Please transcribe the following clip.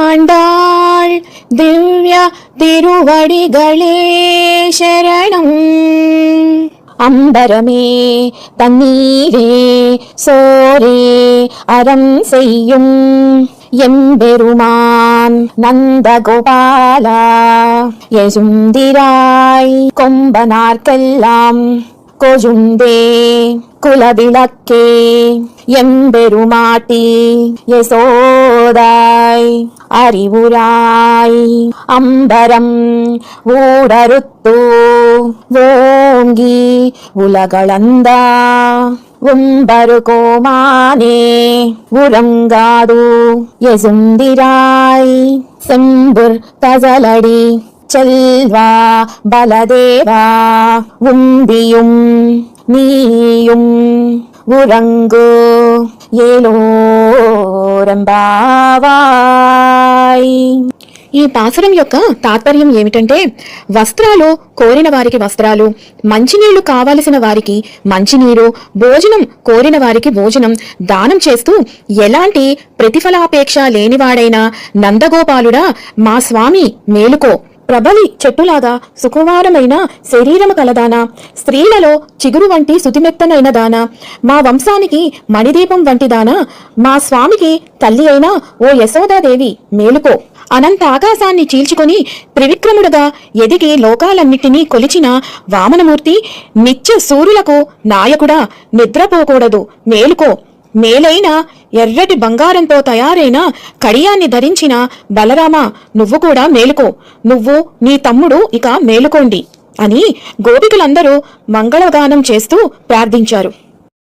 ஆண்டாள் திவ்ய திருவடிகளே சரணம். அம்பரமே தண்ணீரே சோரே அறம் செய்யும் எம்பெருமான் நந்தகோபாலா யசுந்திராய் கொம்பனார்க்கெல்லாம் கொழுந்தே குலவிளக்கே எம்பெருமாட்டி யசோதாய் அறிவுராய் அம்பரம் ஊடறுத்து ஓங்கி உலகளந்தா உம்பரு கோமானே உறங்காது யசுந்திராய் செம்புர் தசலடி செல்வா பலதேவா உம்பியும் நீயும் உறங்கு ఏలోరంబావాయ్. ఈ పాసురం యొక్క తాత్పర్యం ఏమిటంటే, వస్త్రాలు కోరిన వారికి వస్త్రాలు, మంచినీళ్లు కావలసిన వారికి మంచినీరు, భోజనం కోరిన వారికి భోజనం దానం చేస్తూ ఎలాంటి ప్రతిఫలాపేక్ష లేనివాడైన నందగోపాలుడా మా స్వామి మేలుకో. ప్రబలి చెట్టులాగా సుకుమారమైన శరీరము కలదానా, స్త్రీలలో చిగురు వంటి సుతిమెత్తనైన దానా, మా వంశానికి మణిదీపం వంటి దానా, మా స్వామికి తల్లి అయినా ఓ యశోదాదేవి మేలుకో. అనంత ఆకాశాన్ని చీల్చుకొని త్రివిక్రముడుగా ఎదిగి లోకాలన్నిటినీ కొలిచిన వామనమూర్తి నిత్య సూర్యులకు నాయకుడా నిద్రపోకూడదు మేలుకో. మేలైన ఎర్రటి బంగారంతో తయారైన కడియాన్ని ధరించిన బలరామ నువ్వు కూడా మేలుకో, నువ్వు నీ తమ్ముడు ఇక మేలుకోండి అని గోపికలందరూ మంగళగానం చేస్తూ ప్రార్థించారు.